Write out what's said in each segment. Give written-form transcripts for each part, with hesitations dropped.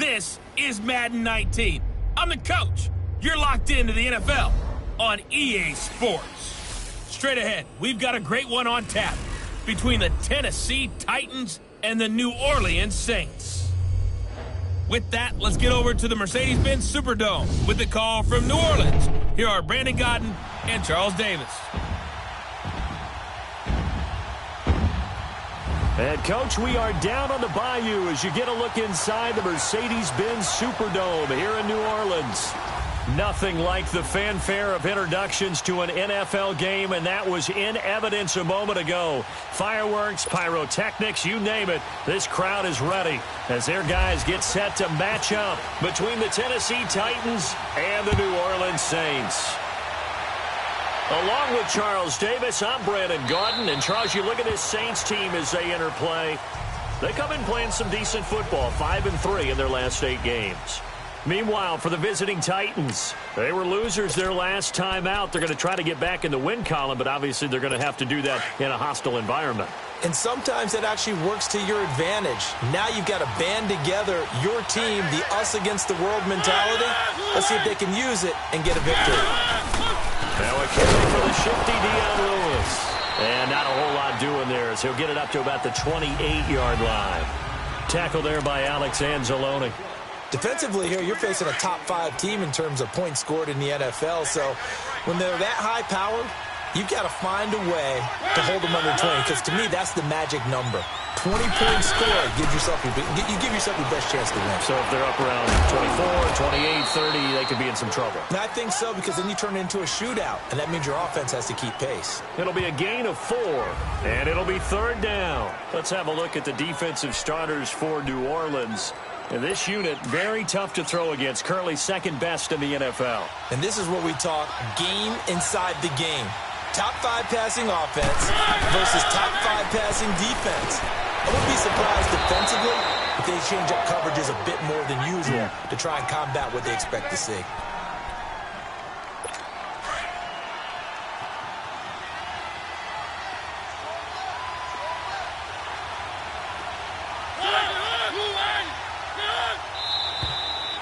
This is Madden 19. I'm the coach. You're locked into the NFL on EA Sports. Straight ahead, we've got a great one on tap between the Tennessee Titans and the New Orleans Saints. With that, let's get over to the Mercedes-Benz Superdome with the call from New Orleans. Here are Brandon Godden and Charles Davis. And, Coach, we are down on the bayou as you get a look inside the Mercedes-Benz Superdome here in New Orleans. Nothing like the fanfare of introductions to an NFL game, and that was in evidence a moment ago. Fireworks, pyrotechnics, you name it, this crowd is ready as their guys get set to match up between the Tennessee Titans and the New Orleans Saints. Along with Charles Davis, I'm Brandon Godden. And, Charles, you look at this Saints team as they enter play. They come in playing some decent football, 5-3 in their last 8 games. Meanwhile, for the visiting Titans, they were losers their last time out. They're going to try to get back in the win column, but obviously they're going to have to do that in a hostile environment. And sometimes that actually works to your advantage. Now you've got to band together your team, the us against the world mentality. Let's see if they can use it and get a victory. Now a carry for the shifty Deion Lewis. And not a whole lot doing there as he'll get it up to about the 28-yard line. Tackle there by Alex Anzalone. Defensively here, you're facing a top 5 team in terms of points scored in the NFL. So when they're that high powered, you've got to find a way to hold them under 20. Because to me, that's the magic number. 20-point score gives yourself you give yourself your best chance to win. So if they're up around 24, 28, 30, they could be in some trouble. And I think so, because then you turn it into a shootout, and that means your offense has to keep pace. It'll be a gain of 4, and it'll be 3rd down. Let's have a look at the defensive starters for New Orleans. And this unit, very tough to throw against, currently 2nd best in the NFL. And this is what we talk game inside the game. Top 5 passing offense versus top 5 passing defense. I wouldn't be surprised defensively if they change up coverages a bit more than usual to try and combat what they expect to see.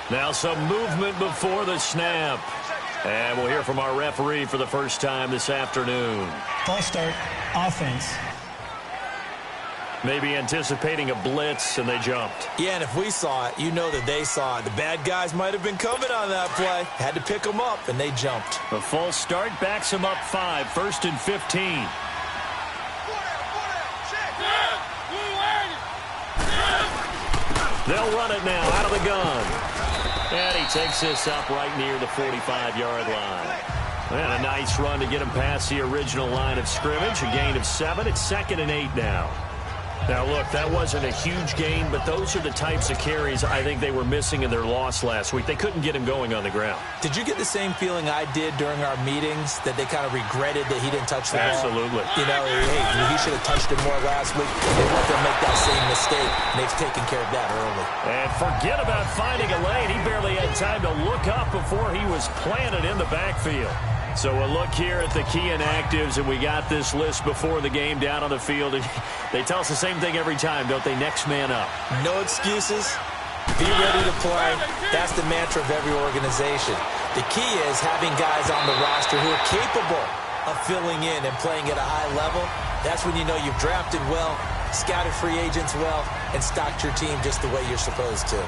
Now some movement before the snap. And we'll hear from our referee for the first time this afternoon. False start, offense. Maybe anticipating a blitz, and they jumped. Yeah, and if we saw it, you know that they saw it. The bad guys might have been coming on that play. Had to pick them up, and they jumped. A false start backs them up 5, 1st and 15. They'll run it now out of the gun. And he takes this up right near the 45-yard line. And a nice run to get him past the original line of scrimmage. A gain of 7. It's 2nd and 8 now. Now, look, that wasn't a huge gain, but those are the types of carries I think they were missing in their loss last week. They couldn't get him going on the ground. Did you get the same feeling I did during our meetings, that they kind of regretted that he didn't touch the ball? Absolutely. You know, hey, he should have touched it more last week. They want them to make that same mistake, and they've taken care of that early. And forget about finding a lane. He barely had time to look up before he was planted in the backfield. So a look here at the key inactives, and we got this list before the game down on the field. And they tell us the same thing every time, don't they? Next man up. No excuses. Be ready to play. That's the mantra of every organization. The key is having guys on the roster who are capable of filling in and playing at a high level. That's when you know you've drafted well, scouted free agents well, and stocked your team just the way you're supposed to.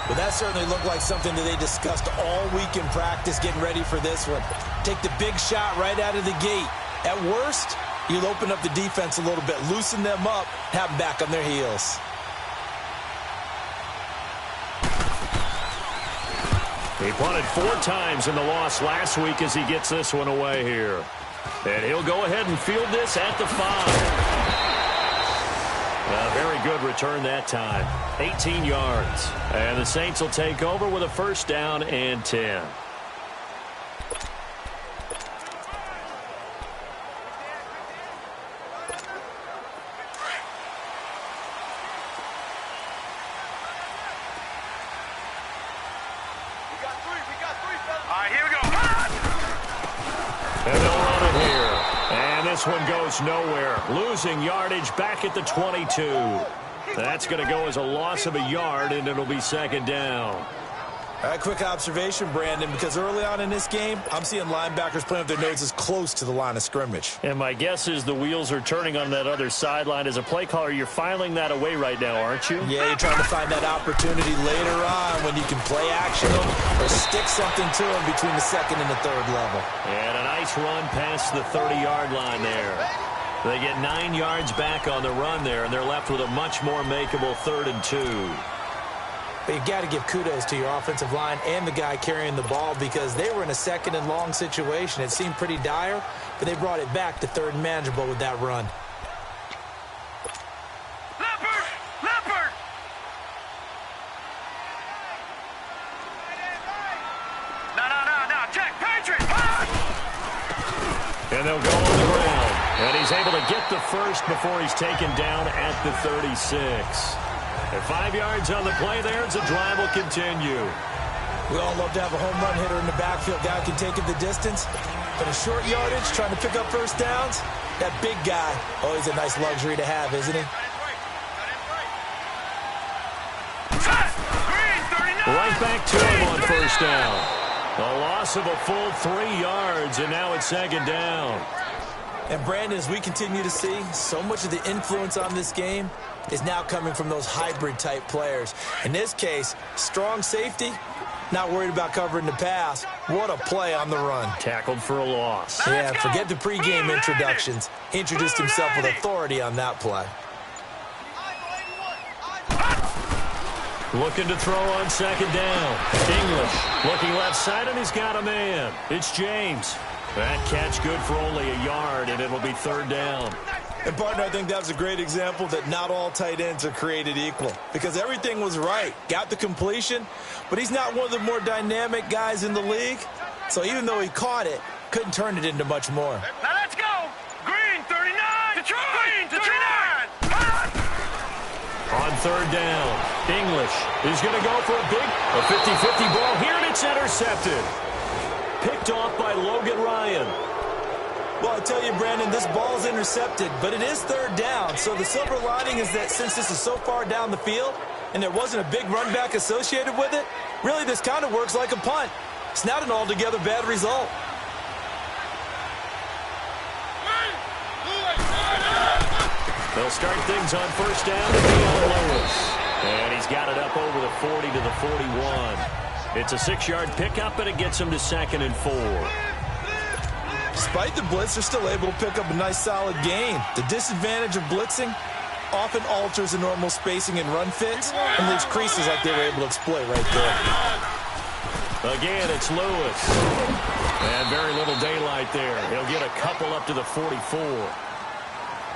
But that certainly looked like something that they discussed all week in practice, getting ready for this one. Take the big shot right out of the gate. At worst, you'll open up the defense a little bit, loosen them up, have them back on their heels. He punted 4 times in the loss last week as he gets this one away here. And he'll go ahead and field this at the 5. A very good return that time. 18 yards. And the Saints will take over with a 1st down and 10. And they'll run it here. And this one goes nowhere. Losing yardage back at the 22. That's going to go as a loss of a yard, and it'll be second down. All right, quick observation, Brandon, because early on in this game, I'm seeing linebackers playing with their noses close to the line of scrimmage. And my guess is the wheels are turning on that other sideline. As a play caller, you're filing that away right now, aren't you? Yeah, you're trying to find that opportunity later on when you can play action them or stick something to them between the second and the third level. And a nice run past the 30-yard line there. They get 9 yards back on the run there, and they're left with a much more makeable 3rd and 2. But you've got to give kudos to your offensive line and the guy carrying the ball because they were in a 2nd and long situation. It seemed pretty dire, but they brought it back to 3rd and manageable with that run. Leopard! No, check, Patriot! And they'll go on the ground. And he's able to get the first before he's taken down at the 36. And 5 yards on the play there as the drive will continue. We all love to have a home run hitter in the backfield. Guy can take it the distance. But a short yardage, trying to pick up first downs, that big guy, always a nice luxury to have, isn't he? Right back to him on first down. A loss of a full 3 yards, and now it's second down. And Brandon, as we continue to see, so much of the influence on this game is now coming from those hybrid-type players. In this case, strong safety, not worried about covering the pass. What a play on the run. Tackled for a loss. Yeah, forget the pregame introductions. Introduced himself with authority on that play. Looking to throw on second down. English looking left side, and he's got a man. It's James. That catch good for only a yard, and it'll be 3rd down. And, partner, I think that was a great example that not all tight ends are created equal because everything was right. Got the completion, but he's not one of the more dynamic guys in the league. So even though he caught it, couldn't turn it into much more. Now let's go! Green, 39! Detroit! Green, 39! On 3rd down, English is going to go for a 50-50 ball here, and it's intercepted. Picked off by Logan Ryan. Well, I tell you, Brandon, this ball's intercepted, but it is 3rd down. So the silver lining is that since this is so far down the field and there wasn't a big run back associated with it, really this kind of works like a punt. It's not an altogether bad result. They'll start things on first down to Deion Lewis. And he's got it up over the 40 to the 41. It's a 6-yard pickup, and it gets him to 2nd and 4. Despite the blitz, they're still able to pick up a nice solid gain. The disadvantage of blitzing often alters the normal spacing and run fits and leaves creases like they were able to exploit right there. Again, it's Lewis. And very little daylight there. He'll get a couple up to the 44.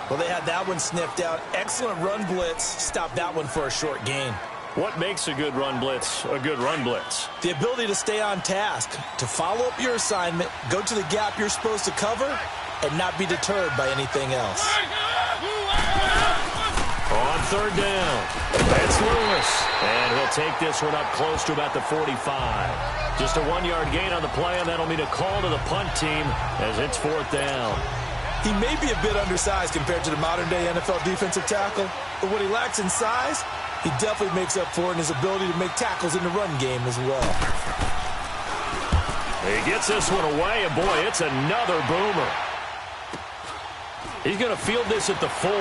Well, they had that one sniffed out. Excellent run blitz. Stopped that one for a short gain. What makes a good run blitz a good run blitz? The ability to stay on task, to follow up your assignment, go to the gap you're supposed to cover, and not be deterred by anything else. On 3rd down, that's Lewis. And he'll take this one up close to about the 45. Just a 1-yard gain on the play, and that'll mean a call to the punt team as it's 4th down. He may be a bit undersized compared to the modern-day NFL defensive tackle, but what he lacks in size, he definitely makes up for in his ability to make tackles in the run game as well. He gets this one away, and boy, it's another boomer. He's going to field this at the 4.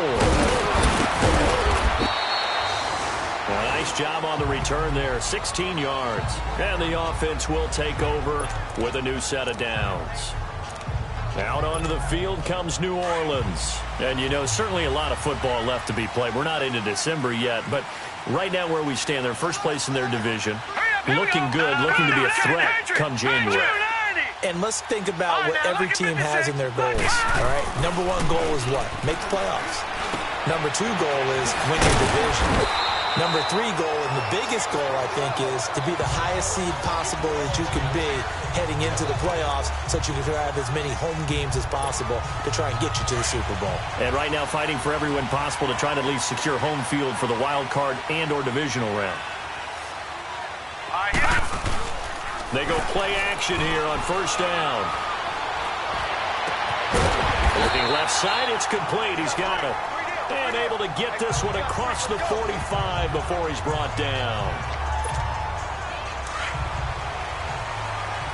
A nice job on the return there, 16 yards. And the offense will take over with a new set of downs. Out onto the field comes New Orleans. And, you know, certainly a lot of football left to be played. We're not into December yet, but right now where we stand, they're first place in their division. Looking good, looking to be a threat come January. And let's think about what every team has in their goals, all right? Number 1 goal is what? Make the playoffs. Number 2 goal is win your division. Number 3 goal, and the biggest goal, I think, is to be the highest seed possible that you can be heading into the playoffs so that you can have as many home games as possible to try and get you to the Super Bowl. And right now fighting for every win possible to try to at least secure home field for the wild card and or divisional round. They go play action here on first down. Looking left side, it's complete. He's got it. And able to get this one across the 45 before he's brought down.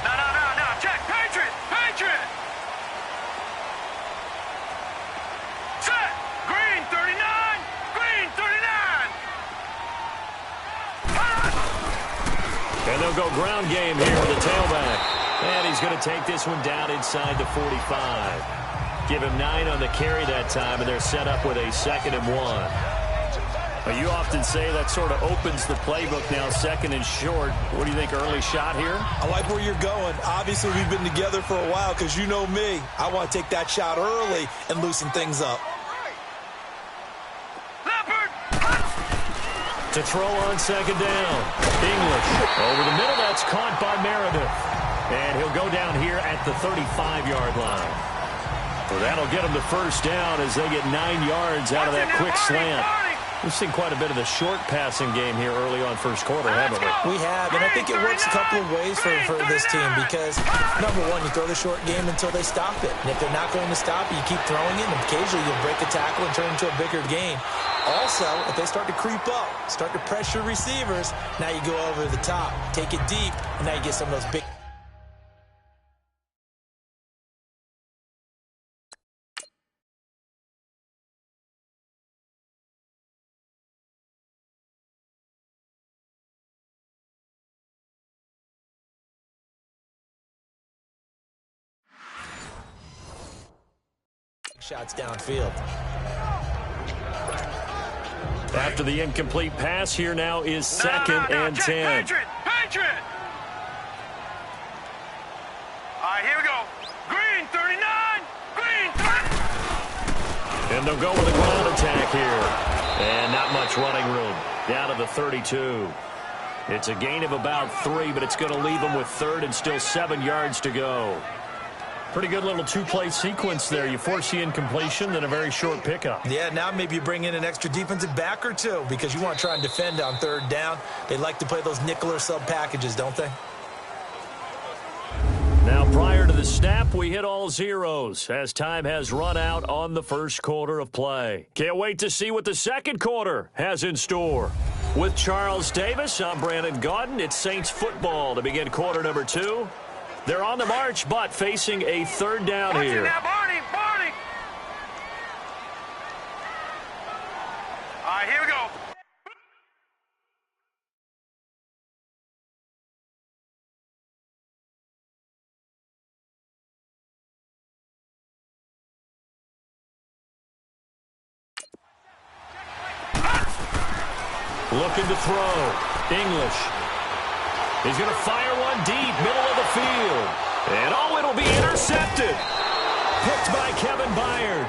No, check, Patriot! Set! Green 39! Green 39! And they'll go ground game here with the tailback. And he's going to take this one down inside the 45. Give him 9 on the carry that time, and they're set up with a 2nd and 1. Now, you often say that sort of opens the playbook now, 2nd and short. What do you think, early shot here? I like where you're going. Obviously, we've been together for a while because you know me. I want to take that shot early and loosen things up. To throw on 2nd down. English over the middle. That's caught by Meredith. And he'll go down here at the 35-yard line. Well, that'll get them the first down as they get 9 yards out of that quick slant. We've seen quite a bit of the short passing game here early on first quarter, haven't we? We have, and I think it works a couple of ways for this team because, number one, you throw the short game until they stop it. And if they're not going to stop it, you keep throwing it, and occasionally you'll break a tackle and turn it into a bigger gain. Also, if they start to creep up, start to pressure receivers, now you go over the top, take it deep, and now you get some of those big... shots downfield. After the incomplete pass, here now is 2nd and 10. Patriot! All right, here we go. Green 39! Green 30! And they'll go with a ground attack here. And not much running room. Down to the 32. It's a gain of about 3, but it's going to leave them with 3rd and still 7 yards to go. Pretty good little two-play sequence there. You force the incompletion, then a very short pickup. Yeah, now maybe you bring in an extra defensive back or two because you want to try and defend on 3rd down. They like to play those nickel or sub packages, don't they? Now, prior to the snap, we hit all zeros as time has run out on the first quarter of play. Can't wait to see what the second quarter has in store. With Charles Davis, I'm Brandon Gaudin. It's Saints football to begin quarter number 2. They're on the march, but facing a 3rd down here. Now, Barney! All right, here we go. Looking to throw. English. He's going to fire one deep, middle of the field. And, it'll be intercepted. Picked by Kevin Byard.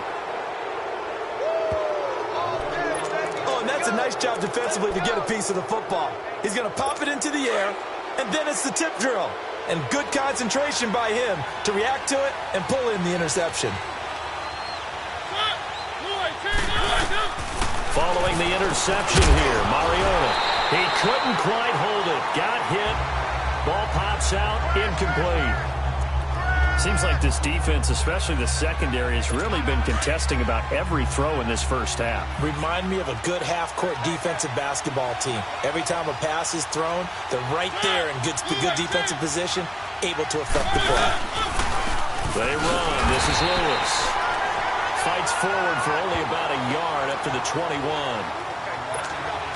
Oh, and that's a nice job defensively to get a piece of the football. He's going to pop it into the air, and then it's the tip drill. And good concentration by him to react to it and pull in the interception. Following the interception here, Mariota. He couldn't quite hold it. Got hit. Ball pops out. Incomplete. Seems like this defense, especially the secondary, has really been contesting about every throw in this first half. Remind me of a good half-court defensive basketball team. Every time a pass is thrown, they're right there in good defensive position, able to affect the play. They run. This is Lewis. Fights forward for only about a yard up to the 21.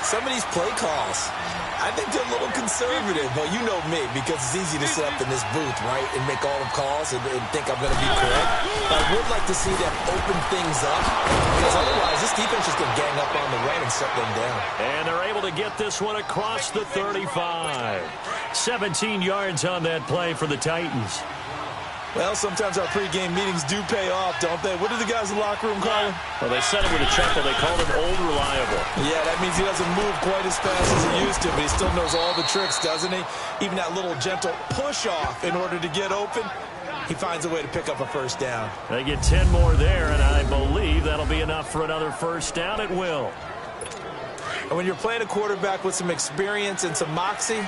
Some of these play calls, I think they're a little conservative. Well, you know me, because it's easy to sit up in this booth, right, and make all the calls and think I'm going to be correct. But I would like to see them open things up, because otherwise this defense is going to gang up on the run and shut them down. And they're able to get this one across the 35. 17 yards on that play for the Titans. Well, sometimes our pregame meetings do pay off, don't they? What do the guys in the locker room call him? Well, they said it with a chuckle. They called him old reliable. Yeah, that means he doesn't move quite as fast as he used to, but he still knows all the tricks, doesn't he? Even that little gentle push-off in order to get open, he finds a way to pick up a first down. They get 10 more there, and I believe that'll be enough for another first down. It will. And when you're playing a quarterback with some experience and some moxie,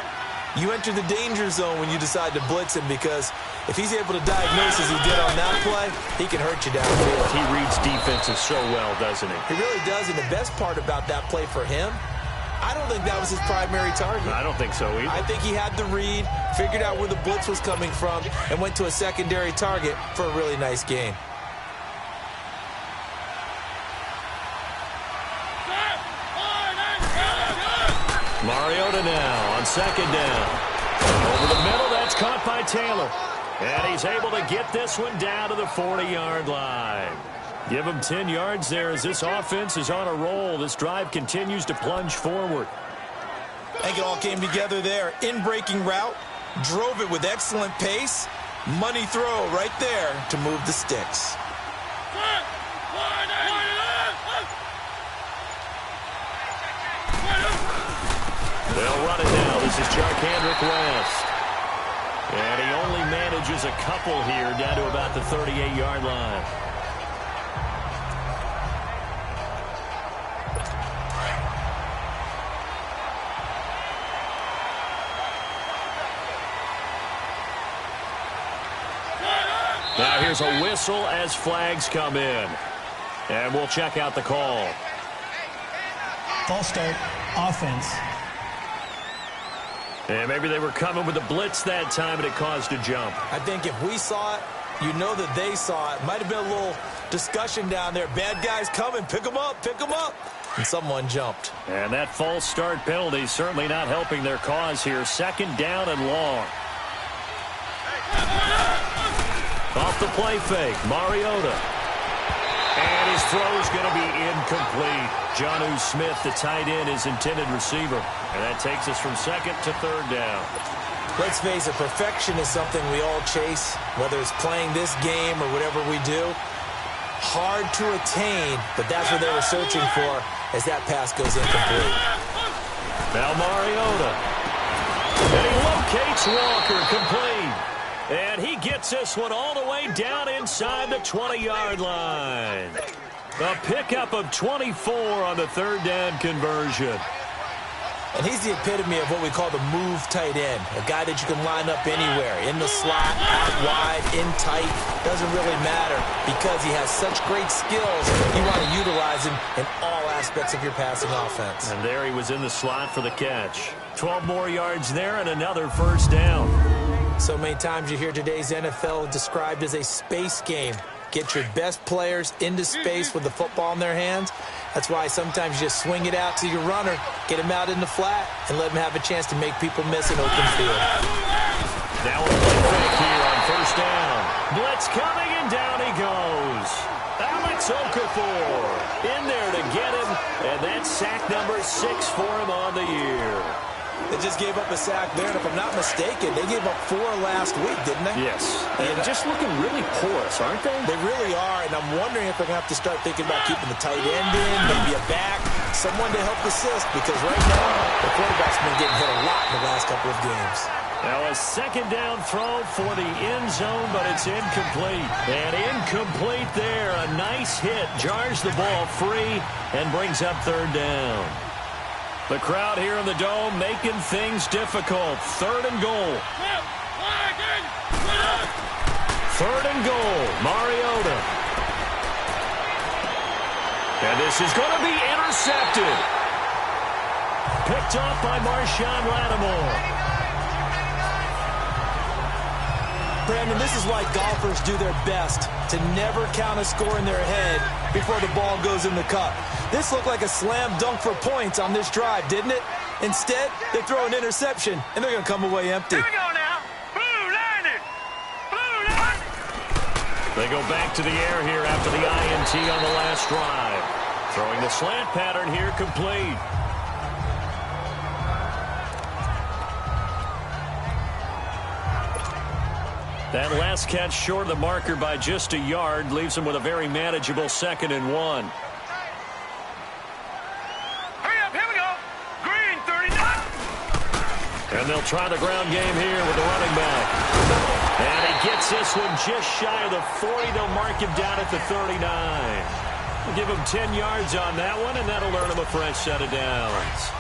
you enter the danger zone when you decide to blitz him because If he's able to diagnose as he did on that play, he can hurt you downfield. He reads defenses so well, doesn't he? He really does, and the best part about that play for him, I don't think that was his primary target. I don't think so either. I think he had the read, figured out where the blitz was coming from, and went to a secondary target for a really nice gain. Mariota now on second down. Over the middle, that's caught by Taylor. And he's able to get this one down to the 40-yard line. Give him 10 yards there as this offense is on a roll. This drive continues to plunge forward. I think it all came together there. In-breaking route, drove it with excellent pace. Money throw right there to move the sticks. They'll run it now. This is Jarkandrick West. And he only manages a couple here down to about the 38-yard line. Now here's a whistle as flags come in. And we'll check out the call. False start, offense. And maybe they were coming with a blitz that time and it caused a jump. I think if we saw it, you know that they saw it. Might have been a little discussion down there. Bad guys coming. Pick them up. Pick them up. And someone jumped. And that false start penalty certainly not helping their cause here. Second down and long. Off the play fake, Mariota. And his throw's going to be incomplete. Jonnu Smith, the tight end, his intended receiver. And that takes us from second to third down. Let's face it, perfection is something we all chase, whether it's playing this game or whatever we do. Hard to attain, but that's what they were searching for as that pass goes incomplete. Now Mariota. And he locates Walker, complete. And he gets this one all the way down inside the 20-yard line. A pickup of 24 on the third down conversion. And he's the epitome of what we call the move tight end. A guy that you can line up anywhere, in the slot, out wide, in tight. Doesn't really matter because he has such great skills. You want to utilize him in all aspects of your passing offense. And there he was in the slot for the catch. 12 more yards there and another first down. So many times you hear today's NFL described as a space game. Get your best players into space with the football in their hands. That's why sometimes you just swing it out to your runner, get him out in the flat, and let him have a chance to make people miss an open field. Now a play fake here on first down. Blitz coming, and down he goes. Alex Okafor in there to get him, and that's sack number 6 for him on the year. They just gave up a sack there, and if I'm not mistaken, they gave up 4 last week, didn't they? Yes. And just looking really porous, aren't they? They really are, and I'm wondering if they're going to have to start thinking about keeping the tight end in, maybe a back, someone to help assist, because right now, the quarterback's been getting hit a lot in the last couple of games. Now a second down throw for the end zone, but it's incomplete. And incomplete there. A nice hit. Jars the ball free and brings up third down. The crowd here in the Dome making things difficult. Third and goal. Third and goal. Mariota. And this is going to be intercepted. Picked off by Marshawn Lattimore. Brandon, this is why golfers do their best to never count a score in their head before the ball goes in the cup. This looked like a slam dunk for points on this drive, didn't it? Instead, they throw an interception, and they're going to come away empty. Here we go now. Blue landed. Blue landed. They go back to the air here after the INT on the last drive. Throwing the slant pattern here complete. That last catch short of the marker by just a yard leaves him with a very manageable 2nd and 1. Hurry up, here we go. Green 39. And they'll try the ground game here with the running back. And he gets this one just shy of the 40. They'll mark him down at the 39. We'll give him 10 yards on that one, and that'll earn him a fresh set of downs.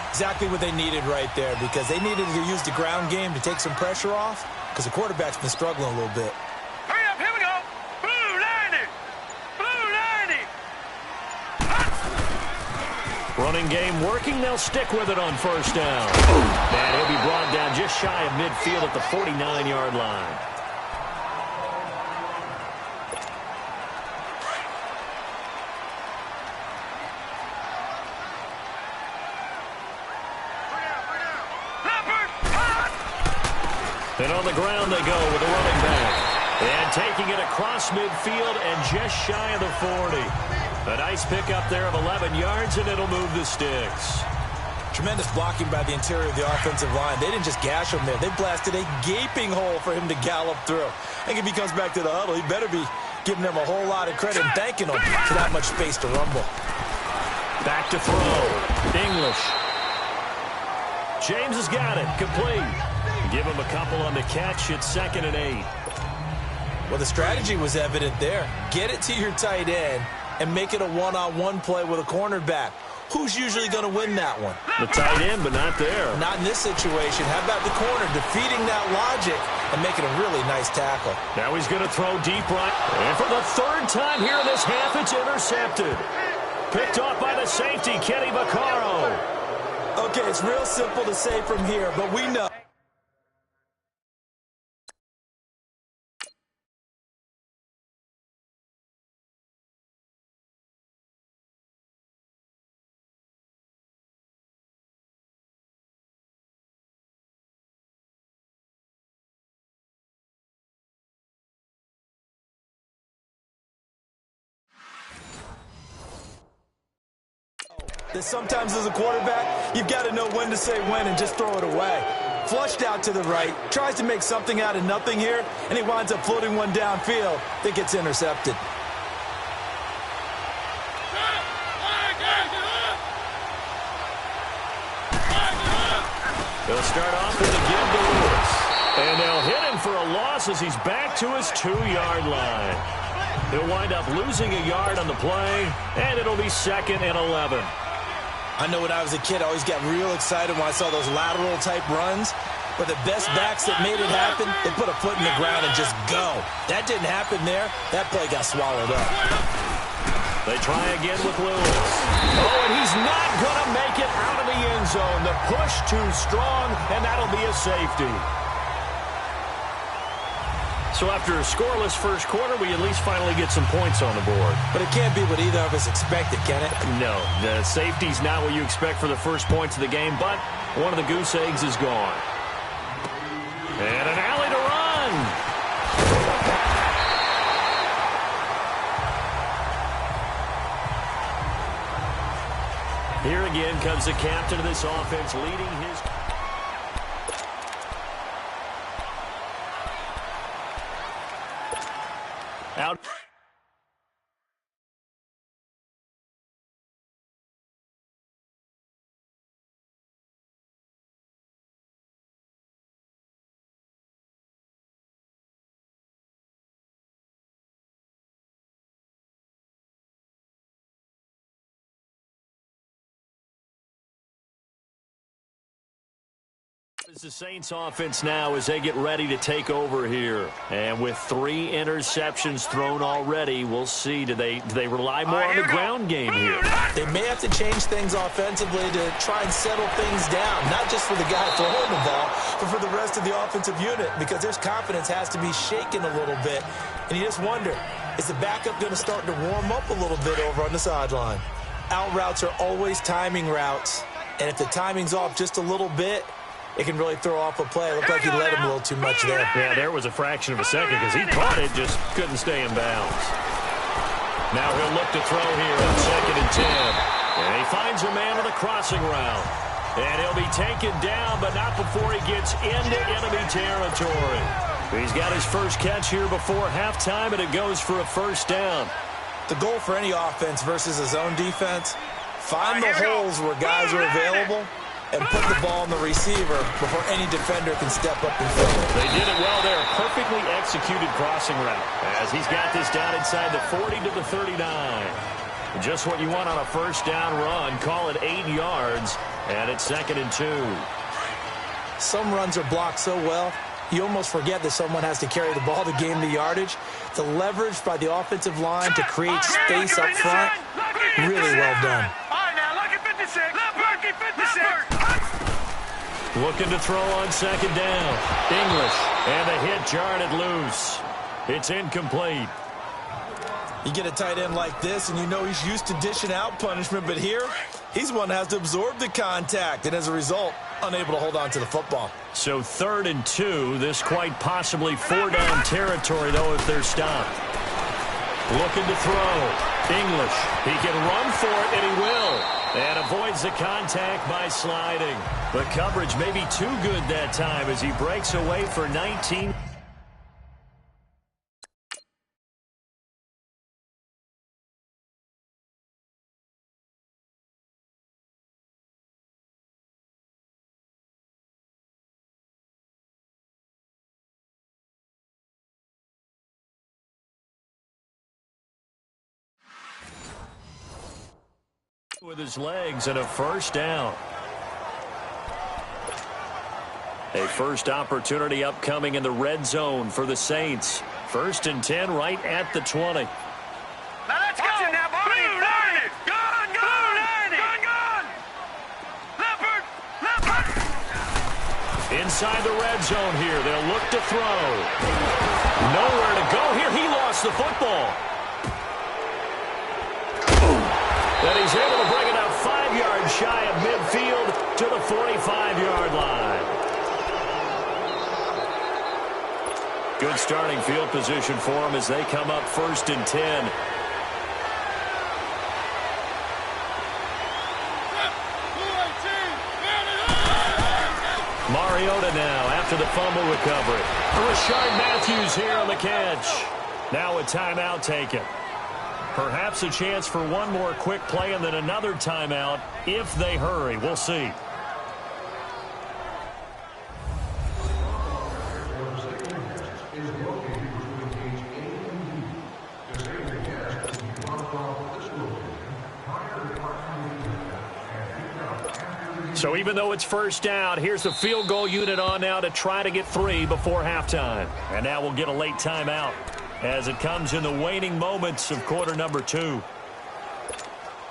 Exactly what they needed right there, because they needed to use the ground game to take some pressure off. because the quarterback's been struggling a little bit. Hurry up, here we go. Blue 90. Blue 90. Running game working. They'll stick with it on first down. And he'll be brought down just shy of midfield at the 49-yard line. And on the ground they go with the running back. And taking it across midfield and just shy of the 40. A nice pickup there of 11 yards, and it'll move the sticks. Tremendous blocking by the interior of the offensive line. They didn't just gash him there. They blasted a gaping hole for him to gallop through. I think if he comes back to the huddle, he better be giving them a whole lot of credit and thanking them for that much space to rumble. Back to throw. English. James has got it. Complete. Give him a couple on the catch. It's 2nd and 8. Well, the strategy was evident there. Get it to your tight end and make it a one-on-one play with a cornerback. Who's usually going to win that one? The tight end, but not there. Not in this situation. How about the corner defeating that logic and making a really nice tackle? Now he's going to throw deep right. And for the 3rd time here in this half, it's intercepted. Picked off by the safety, Kenny Vaccaro. Okay, it's real simple to say from here, but we know. That sometimes as a quarterback, you've got to know when to say when and just throw it away. Flushed out to the right, tries to make something out of nothing here, and he winds up floating one downfield that gets intercepted. They'll start off with a give to Lewis. And they'll hit him for a loss as he's back to his 2-yard line. He'll wind up losing a yard on the play, and it'll be 2nd and 11. I know when I was a kid, I always got real excited when I saw those lateral-type runs. But the best backs that made it happen, they put a foot in the ground and just go. That didn't happen there. That play got swallowed up. They try again with Lewis. Oh, and he's not going to make it out of the end zone. The push too strong, and that'll be a safety. So after a scoreless first quarter, we at least finally get some points on the board. But it can't be what either of us expected, can it? No, the safety's not what you expect for the first points of the game, but one of the goose eggs is gone. And an alley to run. Here again comes the captain of this offense leading his... Out. It's the Saints offense now as they get ready to take over here. And with 3 interceptions thrown already, we'll see. Do they rely more on the ground game here? They may have to change things offensively to try and settle things down. Not just for the guy throwing the ball, but for the rest of the offensive unit. Because their confidence has to be shaken a little bit. And you just wonder, is the backup going to start to warm up a little bit over on the sideline? Out routes are always timing routes. And if the timing's off just a little bit, it can really throw off a play. It looked like he let him a little too much there. Yeah, there was a fraction of a second because he caught it, just couldn't stay in bounds. Now he'll look to throw here on 2nd and 10. And he finds a man on the crossing route. And he'll be taken down, but not before he gets into enemy territory. He's got his first catch here before halftime, and it goes for a first down. The goal for any offense versus a zone defense, find the holes where guys are available and put the ball on the receiver before any defender can step up and fill it. They did it well there. Perfectly executed crossing route as he's got this down inside the 40 to the 39. Just what you want on a first down run. Call it 8 yards, and it's 2nd and 2. Some runs are blocked so well, you almost forget that someone has to carry the ball to gain the yardage. The leverage by the offensive line to create space up front, really well done. All right, now, lucky 56. Lucky 56. Looking to throw on second down. English, and the hit jarred loose. It's incomplete. You get a tight end like this, and you know he's used to dishing out punishment, but here, he's one that has to absorb the contact, and as a result, unable to hold on to the football. So 3rd and 2. This quite possibly 4-down territory, though, if they're stopped. Looking to throw. English. He can run for it, and he will. And avoids the contact by sliding. The coverage may be too good that time as he breaks away for 19. With his legs and a first down. A first opportunity upcoming in the red zone for the Saints. 1st and 10 right at the 20. Now let's go. Now, Barney. Gone. Leopard. Inside the red zone here. They'll look to throw. Nowhere to go here. He lost the football. And he's able to bring it out 5 yards shy of midfield to the 45-yard line. Good starting field position for him as they come up 1st and 10. Mariota now after the fumble recovery. Rashard Matthews here on the catch. Now a timeout taken. Perhaps a chance for one more quick play and then another timeout if they hurry. We'll see. So even though it's first down, here's the field goal unit on now to try to get 3 before halftime. And now we'll get a late timeout as it comes in the waning moments of quarter number 2.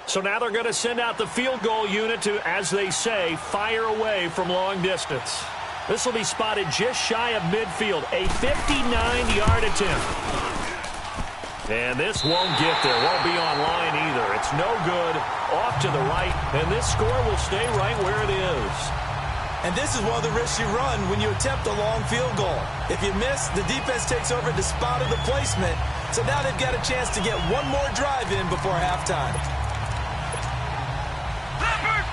So now they're going to send out the field goal unit to, as they say, fire away from long distance. This will be spotted just shy of midfield, a 59-yard attempt. And this won't get there, won't be on line either. It's no good, off to the right, and this score will stay right where it is. And this is one of the risks you run when you attempt a long field goal. If you miss, the defense takes over the spot of the placement. So now they've got a chance to get one more drive in before halftime. Leopard!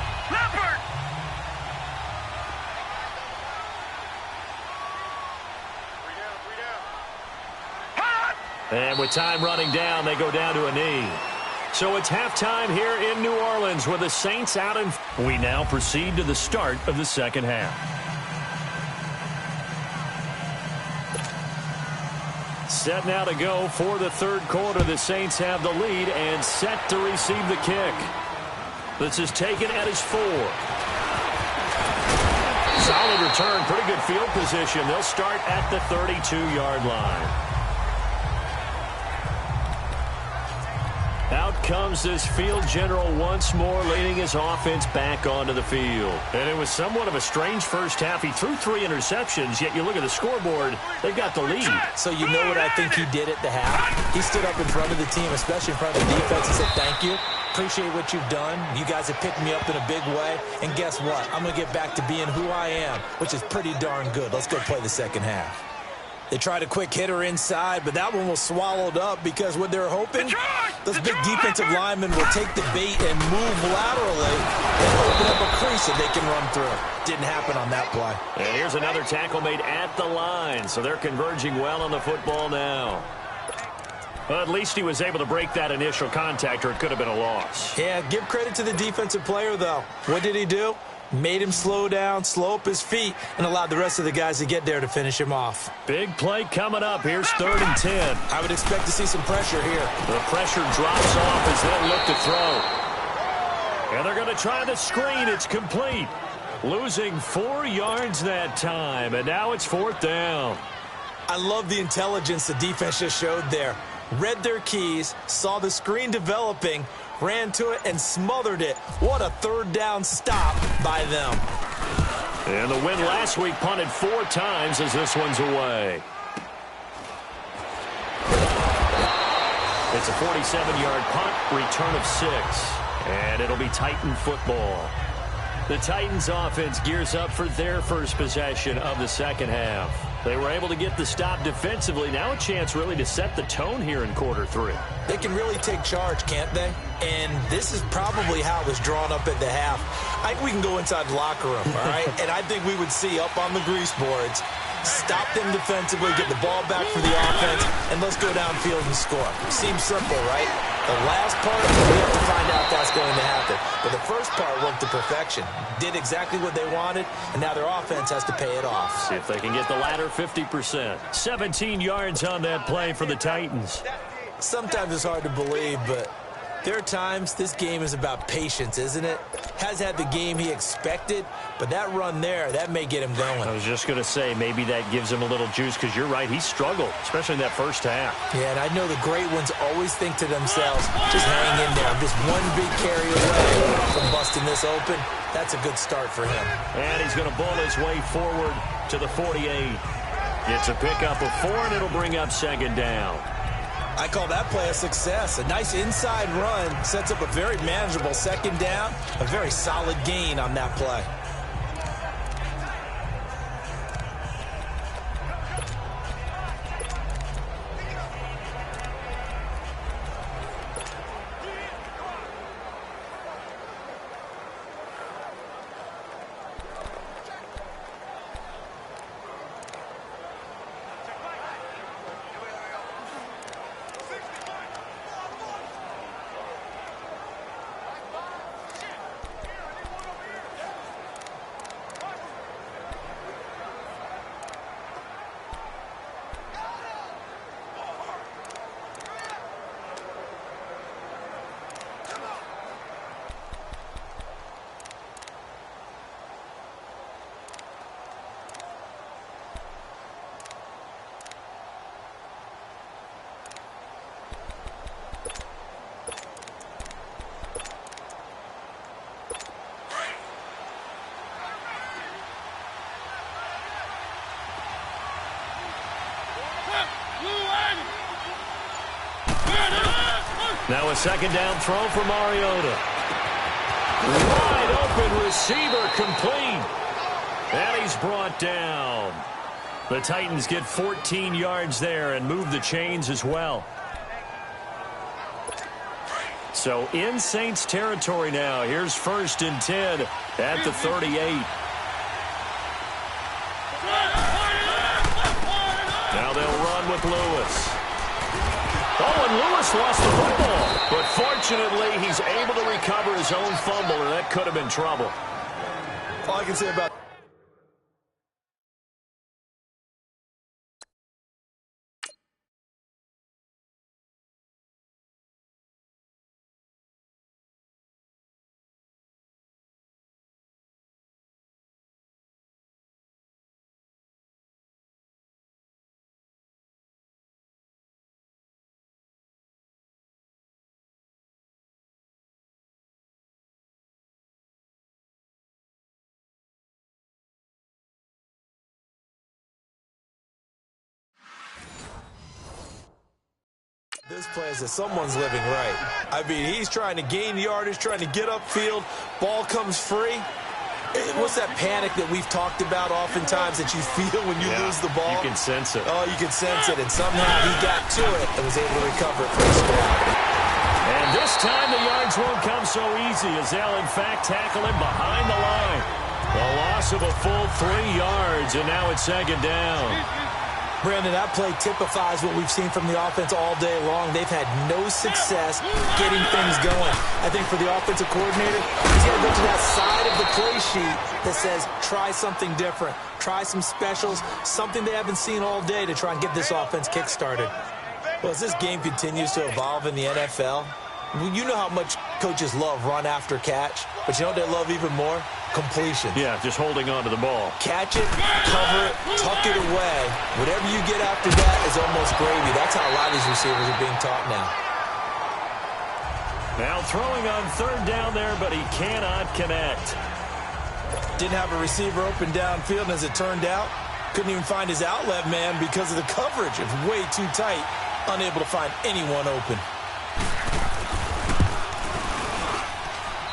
And with time running down, they go down to a knee. So it's halftime here in New Orleans with the Saints out in. We now proceed to the start of the second half. Set now to go for the third quarter. The Saints have the lead and set to receive the kick. This is taken at his 4. Solid return, pretty good field position. They'll start at the 32-yard line. Out comes this field general once more, leading his offense back onto the field. And it was somewhat of a strange first half. He threw 3 interceptions, yet you look at the scoreboard, they've got the lead. So you know what I think he did at the half? He stood up in front of the team, especially in front of the defense, and said, thank you. Appreciate what you've done. You guys have picked me up in a big way. And guess what? I'm going to get back to being who I am, which is pretty darn good. Let's go play the second half. They tried a quick hitter inside, but that one was swallowed up because what they're hoping, those big defensive linemen will take the bait and move laterally and open up a crease that they can run through. Didn't happen on that play. And here's another tackle made at the line, so they're converging well on the football now. Well, at least he was able to break that initial contact, or it could have been a loss. Yeah, give credit to the defensive player, though. What did he do? Made him slow down, slow up his feet, and allowed the rest of the guys to get there to finish him off. Big play coming up. Here's 3rd and 10. I would expect to see some pressure here. The pressure drops off as they look to throw. And they're going to try the screen. It's complete. Losing 4 yards that time, and now it's 4th down. I love the intelligence the defense just showed there. Read their keys, saw the screen developing, ran to it, and smothered it. What a 3rd down stop by them. And the win last week punted 4 times as this one's away. It's a 47-yard punt, return of 6. And it'll be Titan football. The Titans offense gears up for their first possession of the second half. They were able to get the stop defensively. Now a chance really to set the tone here in quarter 3. They can really take charge, can't they? And this is probably how it was drawn up at the half. I think we can go inside the locker room, all right? And I think we would see up on the grease boards, stop them defensively, get the ball back for the offense, and let's go downfield and score. Seems simple, right? The last part, we have to find out if that's going to happen. But the first part worked to perfection. Did exactly what they wanted, and now their offense has to pay it off. See if they can get the latter 50%. 17 yards on that play for the Titans. Sometimes it's hard to believe, but there are times this game is about patience, isn't it? Has had the game he expected, but that run there, that may get him going. I was just going to say, maybe that gives him a little juice, because you're right, he struggled, especially in that first half. Yeah, and I know the great ones always think to themselves, just hang in there. I'm just one big carry away from busting this open. That's a good start for him. And he's going to bowl his way forward to the 48. It's a pickup of 4, and it'll bring up 2nd down. I call that play a success. A nice inside run sets up a very manageable 2nd down, a very solid gain on that play. Now a 2nd down throw for Mariota. Wide open receiver complete. And he's brought down. The Titans get 14 yards there and move the chains as well. So in Saints territory now. Here's 1st and 10 at the 38. Now they'll run with Lewis. Oh, and Lewis lost the football. But fortunately, he's able to recover his own fumble, and that could have been trouble. All I can say about this play is that someone's living right. I mean, he's trying to gain yardage, trying to get upfield. Ball comes free. What's that panic that we've talked about oftentimes that you feel when you lose the ball? You can sense it. Oh, you can sense it. And somehow he got to it and was able to recover it for the score. And this time the yards won't come so easy as they'll, in fact, tackle him behind the line. The loss of a full 3 yards, and now it's 2nd down. Brandon, that play typifies what we've seen from the offense all day long. They've had no success getting things going. I think for the offensive coordinator, he's going to go to that side of the play sheet that says, try something different. Try some specials, something they haven't seen all day to try and get this offense kick-started. Well, as this game continues to evolve in the NFL, you know how much coaches love run after catch, but you know what they love even more? completions. Yeah, just holding on to the ball. Catch it, cover it, tuck it away. Whatever you get after that is almost gravy. That's how a lot of these receivers are being taught now. Now throwing on third down there, but he cannot connect. Didn't have a receiver open downfield, and as it turned out, couldn't even find his outlet man because of the coverage. It was way too tight, unable to find anyone open.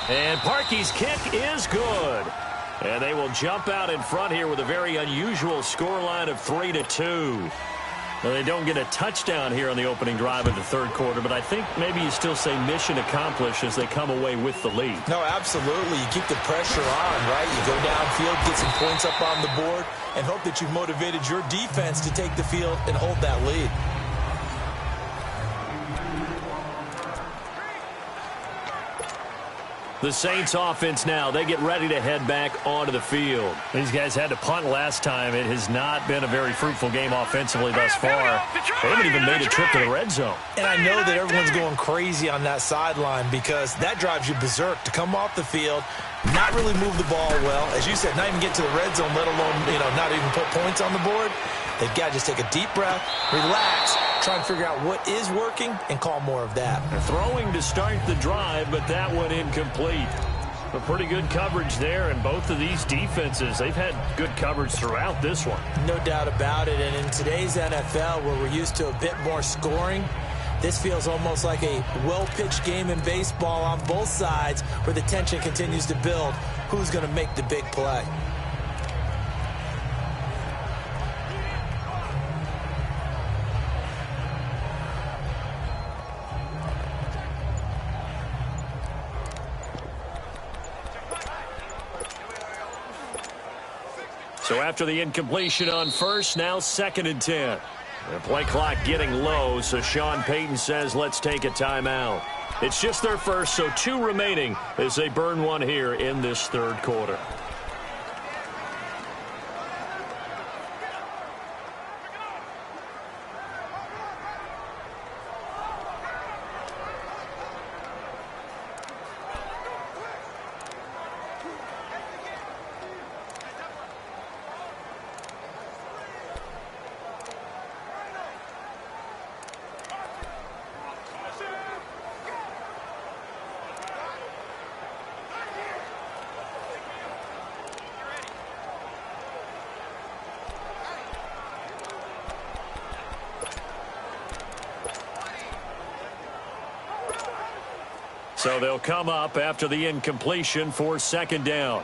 And Parkey's kick is good. And they will jump out in front here with a very unusual scoreline of 3-2. Now, they don't get a touchdown here on the opening drive of the third quarter, but I think maybe you still say mission accomplished as they come away with the lead. No, absolutely. You keep the pressure on, right? You go downfield, get some points up on the board, and hope that you've motivated your defense to take the field and hold that lead. The Saints offense now, they get ready to head back onto the field. These guys had to punt last time. It has not been a very fruitful game offensively thus far. They haven't even made a trip to the red zone. And I know that everyone's going crazy on that sideline because that drives you berserk to come off the field, not really move the ball well. As you said, not even get to the red zone, let alone, not even put points on the board. They've got to just take a deep breath, relax, try and figure out what is working, and call more of that. They're throwing to start the drive, but that one incomplete. A pretty good coverage there, and both of these defenses, they've had good coverage throughout this one. No doubt about it, and in today's NFL, where we're used to a bit more scoring, this feels almost like a well-pitched game in baseball on both sides where the tension continues to build. Who's going to make the big play? So after the incompletion on first, now 2nd and 10. The play clock getting low, so Sean Payton says, let's take a timeout. It's just their first, so 2 remaining as they burn one here in this third quarter. So they'll come up after the incompletion for 2nd down.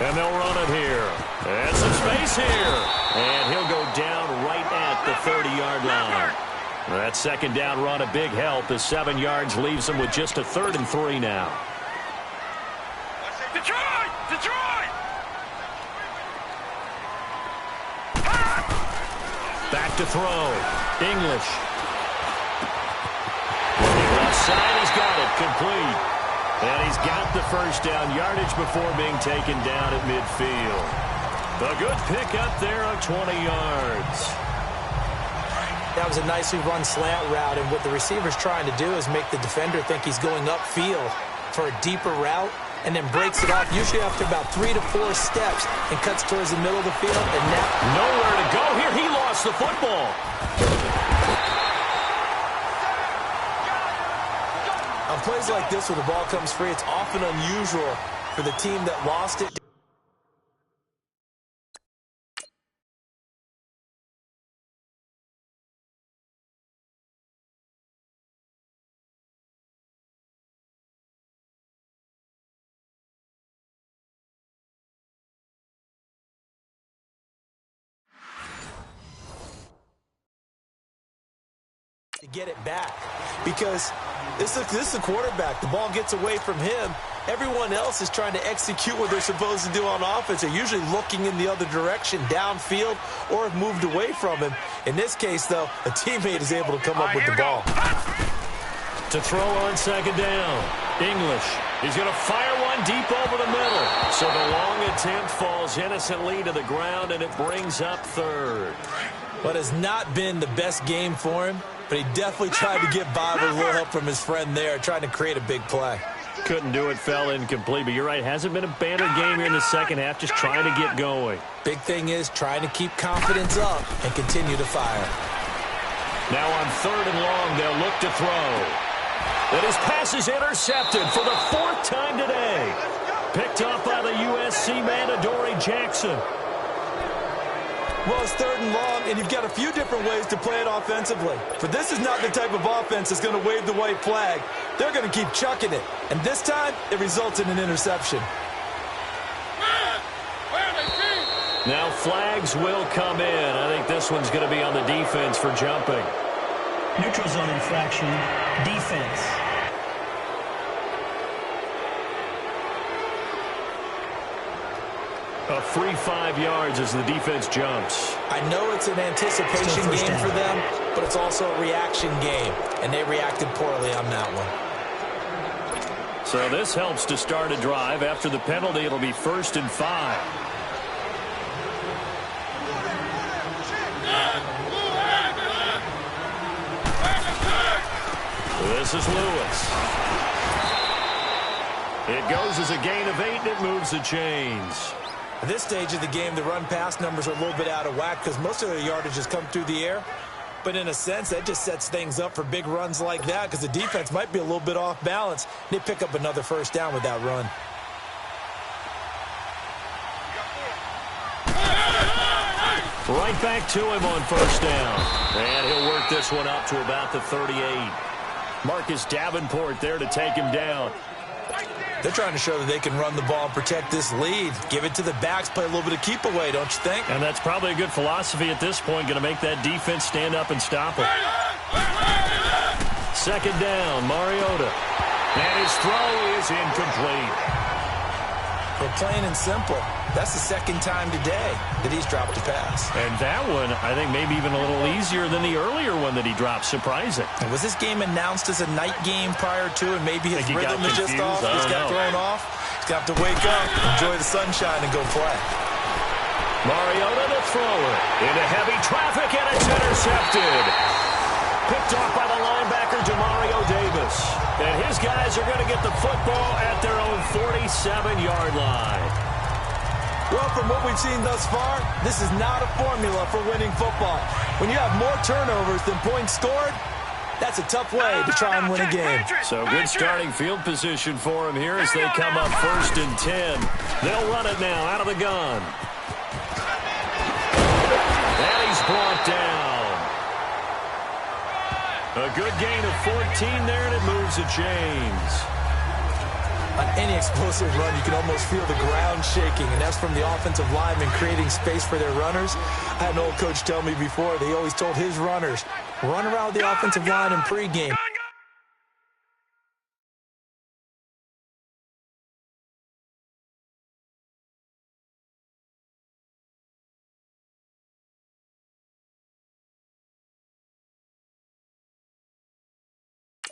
And they'll run it here. And some space here. And he'll go down right at the 30-yard line. That 2nd down run a big help as 7 yards leaves them with just a 3rd and 3 now. Detroit! Detroit! Back to throw. English. Left side, he's got it. Complete. And he's got the first down yardage before being taken down at midfield. A good pick up there of 20 yards. That was a nicely run slant route, and what the receiver's trying to do is make the defender think he's going upfield for a deeper route, and then breaks it off, usually after about 3 to 4 steps, and cuts towards the middle of the field. And now nowhere to go here. He lost the football. On plays like this where the ball comes free, it's often unusual for the team that lost it. To get it back, because this is the quarterback. The ball gets away from him. Everyone else is trying to execute what they're supposed to do on offense. They're usually looking in the other direction, downfield, or have moved away from him. In this case, though, a teammate is able to come up with the ball. To throw on 2nd down. English. He's going to fire one deep over the middle. So the long attempt falls innocently to the ground, and it brings up 3rd. What has not been the best game for him, but he definitely tried to get by with a little help from his friend there, trying to create a big play. Couldn't do it, fell incomplete, but you're right. Hasn't been a banner game here in the second half, just trying to get going. Big thing is trying to keep confidence up and continue to fire. Now on 3rd and long, they'll look to throw. And his pass is intercepted for the 4th time today. Picked off by the USC man, Adoree Jackson. Well, it's 3rd and long, and you've got a few different ways to play it offensively. But this is not the type of offense that's going to wave the white flag. They're going to keep chucking it. And this time, it results in an interception. Now flags will come in. I think this one's going to be on the defense for jumping. Neutral zone infraction, defense. A free 5 yards as the defense jumps. I know it's an anticipation game for them, but it's also a reaction game, and they reacted poorly on that one. So this helps to start a drive. After the penalty, it'll be 1st and 5. This is Lewis. It goes as a gain of 8, and it moves the chains. At this stage of the game, the run-pass numbers are a little bit out of whack because most of their yardage has come through the air. But in a sense, that just sets things up for big runs like that because the defense might be a little bit off balance. They pick up another 1st down with that run. Right back to him on 1st down. And he'll work this one up to about the 38. Marcus Davenport there to take him down. They're trying to show that they can run the ball and protect this lead. Give it to the backs, play a little bit of keep away, don't you think? And that's probably a good philosophy at this point, going to make that defense stand up and stop it. 2nd down, Mariota. And his throw is incomplete. For plain and simple, that's the 2nd time today that he's dropped a pass. And that one, I think, maybe even a little easier than the earlier one that he dropped. Surprising. And was this game announced as a night game prior to, and maybe his rhythm is just off? Just got thrown off? He's got to wake up, enjoy the sunshine, and go play. Mariota to throw it. Into heavy traffic, and it's intercepted. Picked off by the linebacker, Demario Davis. And his guys are going to get the football at their own 47-yard line. Well, from what we've seen thus far, this is not a formula for winning football. When you have more turnovers than points scored, that's a tough way to try and win a game. So good starting field position for him here as they come up 1st and 10. They'll run it now out of the gun. And he's brought down. A good gain of 14 there, and it moves the chains. On any explosive run, you can almost feel the ground shaking, and that's from the offensive linemen creating space for their runners. I had an old coach tell me before, they always told his runners, run around the offensive line in pregame.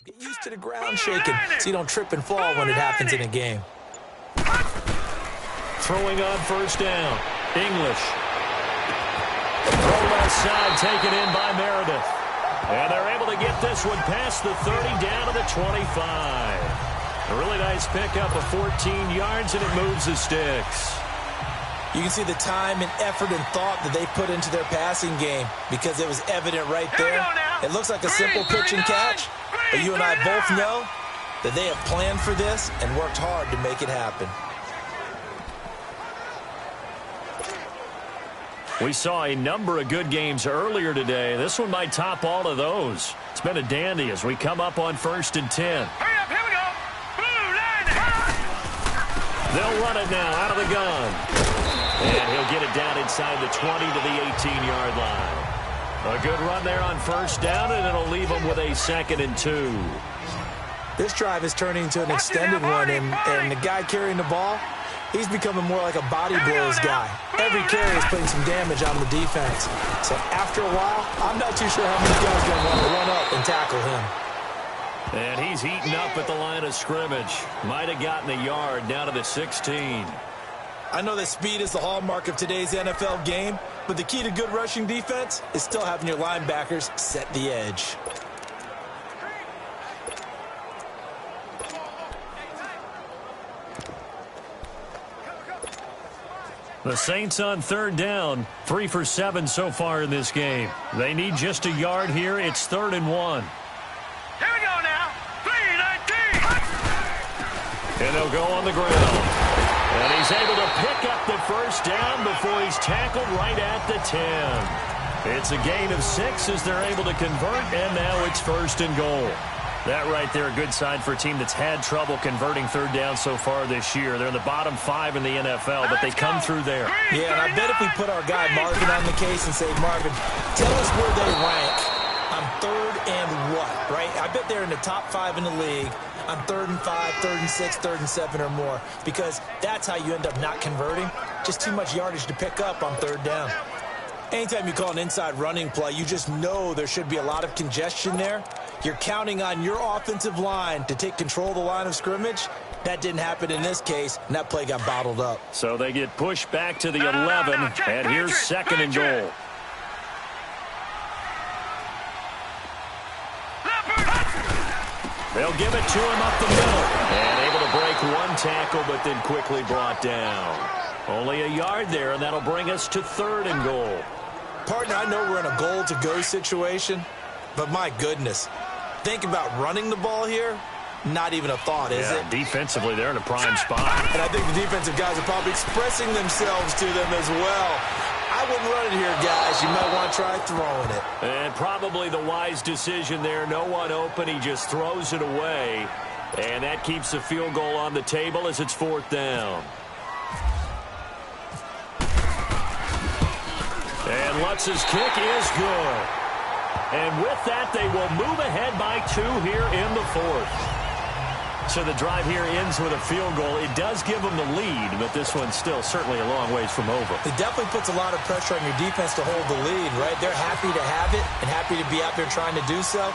Get used to the ground shaking so you don't trip and fall when it happens in a game. Throwing on 1st down. English. Throw left side taken in by Meredith. And they're able to get this one past the 30 down to the 25. A really nice pickup of 14 yards, and it moves the sticks. You can see the time and effort and thought that they put into their passing game because it was evident right there. It looks like a simple pitch and catch, but you and I both know that they have planned for this and worked hard to make it happen. We saw a number of good games earlier today. This one might top all of those. It's been a dandy as we come up on 1st and 10. Hurry up, here we go. Blue line. They'll run it now out of the gun. And he'll get it down inside the 20 to the 18-yard line. A good run there on 1st down, and it'll leave them with a 2nd and 2. This drive is turning into an extended one, and the guy carrying the ball, he's becoming more like a body blows guy. Every carry is putting some damage on the defense. So after a while, I'm not too sure how many guys are going to want to run up and tackle him. And he's heating up at the line of scrimmage. Might have gotten a yard down to the 16. I know that speed is the hallmark of today's NFL game, but the key to good rushing defense is still having your linebackers set the edge. The Saints on third down, 3 for 7 so far in this game. They need just a yard here. It's 3rd and 1. Here we go now. 3-19. And they'll go on the ground. And he's able to pick up the first down before he's tackled right at the 10. It's a gain of 6 as they're able to convert, and now it's 1st and goal. That right there, a good sign for a team that's had trouble converting third down so far this year. They're in the bottom 5 in the NFL, but they come through there. Yeah, and I bet if we put our guy Marvin on the case and say, Marvin, tell us where they rank on 3rd and what, right? I bet they're in the top 5 in the league on 3rd and 5, 3rd and 6, 3rd and 7 or more, because that's how you end up not converting. Just too much yardage to pick up on 3rd down. Anytime you call an inside running play, you just know there should be a lot of congestion there. You're counting on your offensive line to take control of the line of scrimmage. That didn't happen in this case, and that play got bottled up. So they get pushed back to the 11, and here's 2nd and goal. They'll give it to him up the middle. And able to break one tackle, but then quickly brought down. Only a yard there, and that'll bring us to 3rd and goal. Partner, I know we're in a goal-to-go situation, but my goodness. Think about running the ball here. Not even a thought, is it? Defensively, they're in a prime spot. And I think the defensive guys are probably expressing themselves to them as well. I wouldn't run it here, guys. You might want to try throwing it. And probably the wise decision there. No one open. He just throws it away. And that keeps the field goal on the table as it's 4th down. And Lutz's kick is good. And with that, they will move ahead by 2 here in the 4th. So the drive here ends with a field goal. It does give them the lead, but this one's still certainly a long ways from over. It definitely puts a lot of pressure on your defense to hold the lead, right? They're happy to have it and happy to be out there trying to do so.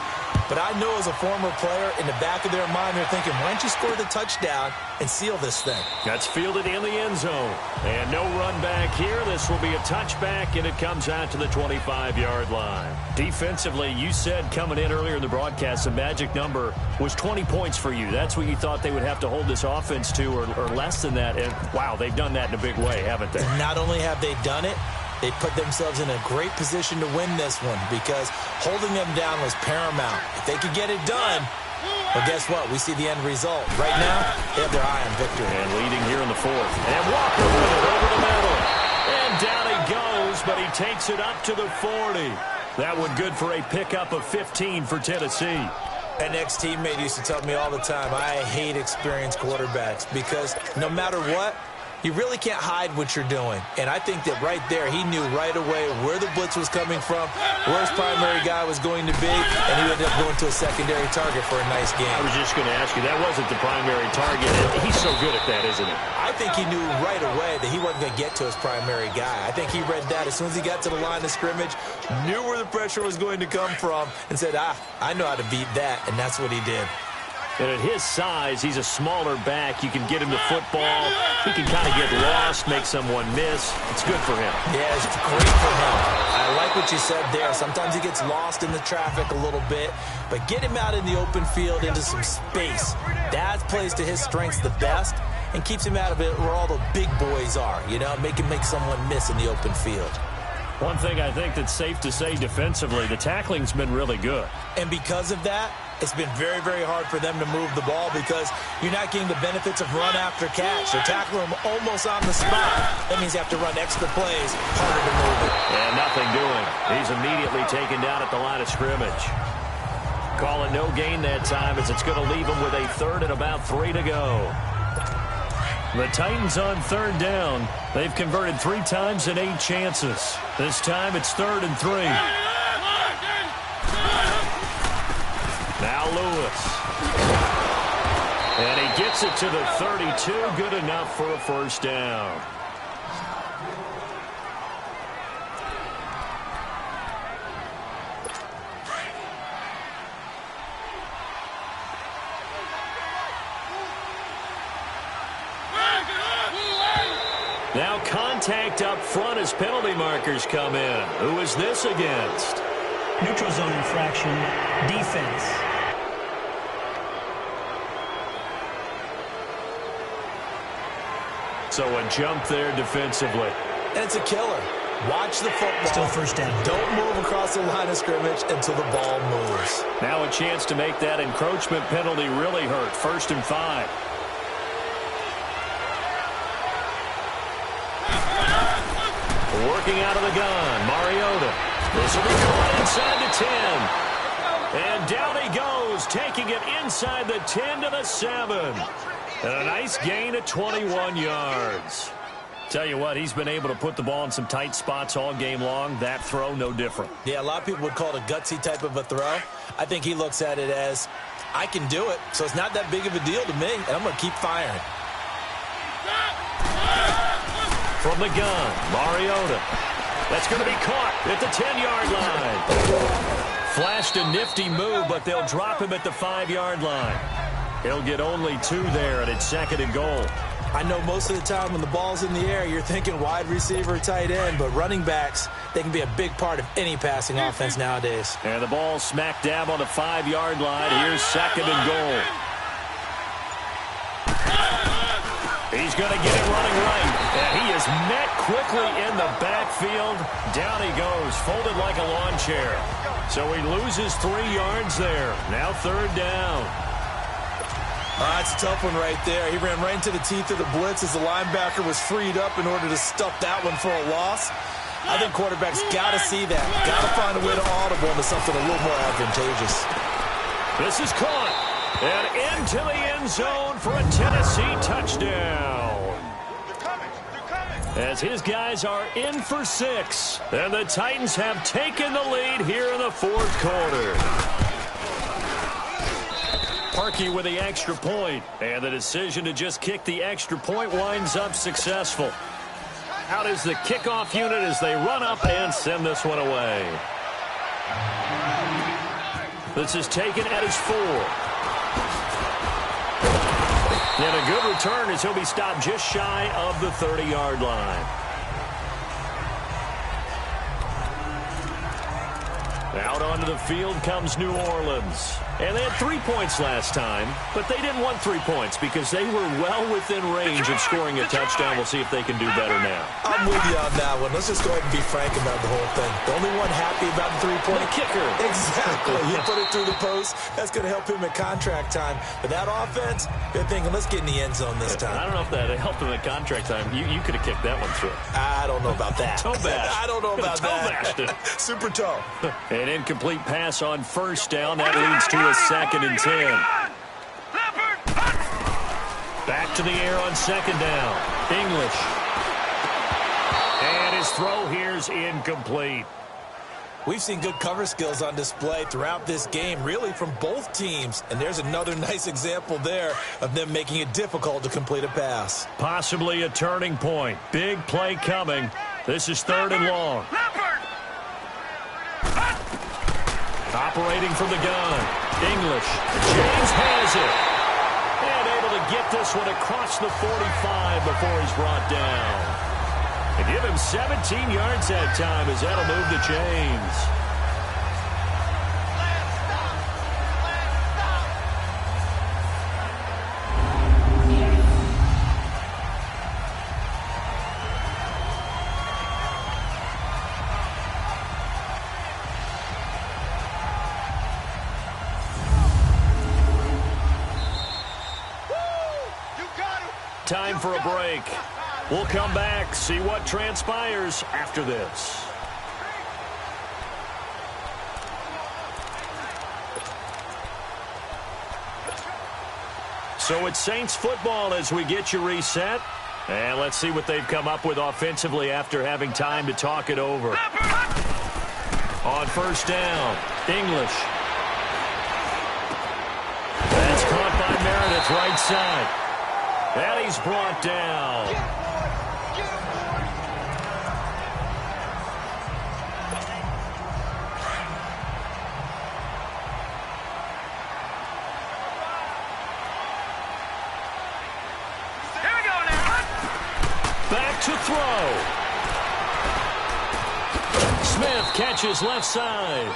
But I know as a former player, in the back of their mind, they're thinking, why don't you score the touchdown and seal this thing? That's fielded in the end zone. And no run back here. This will be a touchback, and it comes out to the 25-yard line. Defensively, you said coming in earlier in the broadcast, the magic number was 20 points for you. That's what you thought they would have to hold this offense to, or less than that. And, wow, they've done that in a big way, haven't they? Not only have they done it, they put themselves in a great position to win this one because holding them down was paramount. If they could get it done, well, guess what? We see the end result. Right now, they have their eye on victory. And leading here in the 4th. And Walker with it over the middle. And down he goes, but he takes it up to the 40. That one good for a pickup of 15 for Tennessee. An ex-teammate used to tell me all the time, I hate experienced quarterbacks because no matter what, you really can't hide what you're doing. And I think that right there, he knew right away where the blitz was coming from, where his primary guy was going to be, and he ended up going to a secondary target for a nice game. I was just going to ask you, that wasn't the primary target. He's so good at that, isn't he? I think he knew right away that he wasn't going to get to his primary guy. I think he read that as soon as he got to the line of scrimmage, knew where the pressure was going to come from, and said, I know how to beat that, and that's what he did. And at his size, he's a smaller back. You can get him to football. He can kind of get lost, make someone miss. It's good for him. Yeah, it's great for him. I like what you said there. Sometimes he gets lost in the traffic a little bit, but get him out in the open field into some space. That plays to his strengths the best and keeps him out of it where all the big boys are, you know, make someone miss in the open field. One thing I think that's safe to say defensively, the tackling's been really good. And because of that, it's been very, very hard for them to move the ball because you're not getting the benefits of run after catch. They're tackling him almost on the spot. That means you have to run extra plays, harder to move it. And nothing doing. He's immediately taken down at the line of scrimmage. Call it no gain that time as it's going to leave him with a 3rd and about 3 to go. The Titans on 3rd down. They've converted 3 times in 8 chances. This time it's 3rd and 3. Now Lewis. And he gets it to the 32. Good enough for a 1st down. Now contact up front as penalty markers come in. Who is this against? Neutral zone infraction, defense. So a jump there defensively. And it's a killer. Watch the football. Still first down. Don't move across the line of scrimmage until the ball moves. Now a chance to make that encroachment penalty really hurt. 1st and 5. Working out of the gun, Mariota. This will be caught inside the 10. And down he goes, taking it inside the 10 to the 7. And a nice gain of 21 yards. Tell you what, he's been able to put the ball in some tight spots all game long. That throw, no different. Yeah, a lot of people would call it a gutsy type of a throw. I think he looks at it as, I can do it, so it's not that big of a deal to me, and I'm going to keep firing. From the gun, Mariota. That's going to be caught at the 10-yard line. Flashed a nifty move, but they'll drop him at the 5-yard line. He'll get only 2 there, and it's 2nd and goal. I know most of the time when the ball's in the air, you're thinking wide receiver, tight end, but running backs, they can be a big part of any passing offense nowadays. And the ball smack dab on the 5-yard line. Here's 2nd and goal. He's going to get it running right. And he is met quickly in the backfield. Down he goes, folded like a lawn chair. So he loses 3 yards there. Now 3rd down. That's a tough one right there. He ran right into the teeth of the blitz as the linebacker was freed up in order to stuff that one for a loss. I think quarterbacks got to see that. Got to find a way to audible into something a little more advantageous. This is caught. And into the end zone for a Tennessee touchdown. As his guys are in for 6. And the Titans have taken the lead here in the 4th quarter. Parkey with the extra point, and the decision to just kick the extra point winds up successful. Out is the kickoff unit as they run up and send this one away. This is taken at his 4. And a good return as he'll be stopped just shy of the 30-yard line. Out onto the field comes New Orleans. And they had 3 points last time, but they didn't want 3 points because they were well within range of scoring a touchdown. We'll see if they can do better now. I'm with you on that one. Let's just go ahead and be frank about the whole thing. The only one happy about the 3-point. The kicker. Exactly. He put it through the post. That's going to help him at contract time. But that offense, they're thinking, let's get in the end zone this time. I don't know if that helped him at contract time. You could have kicked that one through. I don't know about that. Toe bash. I don't know about that. Super toe. An incomplete pass on 1st down. That leads to a 2nd and 10. Back to the air on 2nd down. English. And his throw here's incomplete. We've seen good cover skills on display throughout this game, really from both teams. And there's another nice example there of them making it difficult to complete a pass. Possibly a turning point. Big play coming. This is 3rd and long. Operating from the gun. English. James has it. And able to get this one across the 45 before he's brought down. And give him 17 yards that time as that'll move the chains. Time for a break. We'll come back, see what transpires after this. So it's Saints football as we get you reset. And let's see what they've come up with offensively after having time to talk it over. On 1st down, English. That's caught by Meredith, right side. And he's brought down. Here we go now. Back to throw. Smith catches left side.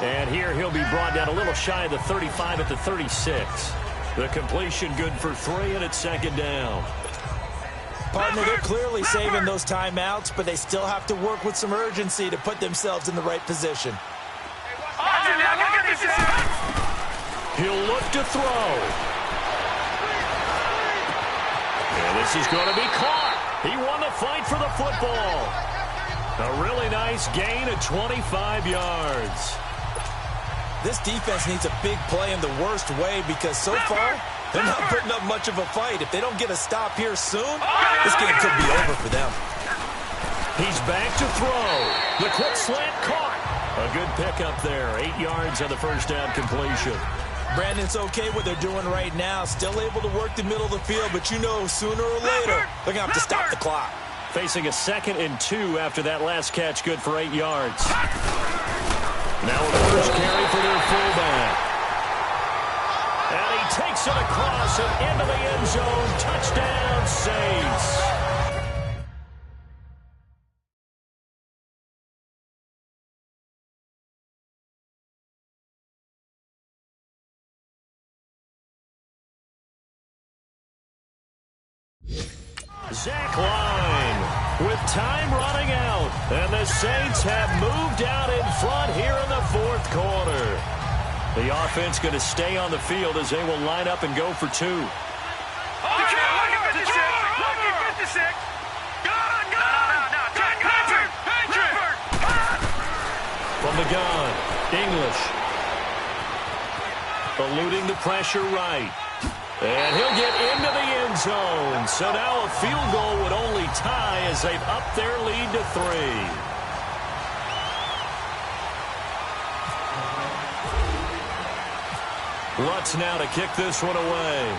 And here he'll be brought down a little shy of the 35 at the 36. The completion good for 3, and it's 2nd down. Partner, they're clearly saving those timeouts, but they still have to work with some urgency to put themselves in the right position. He'll look to throw. And this is going to be caught. He won the fight for the football. A really nice gain of 25 yards. This defense needs a big play in the worst way because so far, they're not putting up much of a fight. If they don't get a stop here soon, this game could be over for them. He's back to throw. The quick slant caught. A good pickup there. 8 yards on the first down completion. Brandon's okay what they're doing right now. Still able to work the middle of the field, but you know sooner or later, they're going to have to stop the clock. Facing a 2nd and 2 after that last catch, good for 8 yards. Now a first carry for their fullback. And he takes it across and into the end zone. Touchdown, Saints. Zach Line with time running out, and the Saints have moved out in front here in the 4th quarter. The offense going to stay on the field as they will line up and go for 2. From the gun, English. Eluding the pressure right. And he'll get into the end zone. So now a field goal would only tie as they've upped their lead to 3. Lutz now to kick this one away.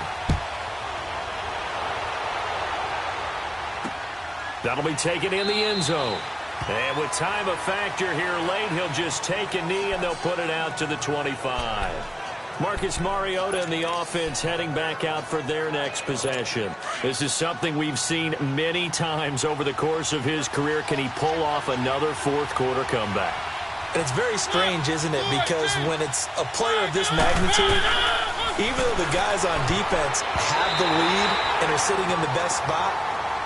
That'll be taken in the end zone. And with time a factor here late, he'll just take a knee and they'll put it out to the 25. Marcus Mariota and the offense heading back out for their next possession. This is something we've seen many times over the course of his career. Can he pull off another 4th quarter comeback? And it's very strange, isn't it? Because when it's a player of this magnitude, even though the guys on defense have the lead and are sitting in the best spot,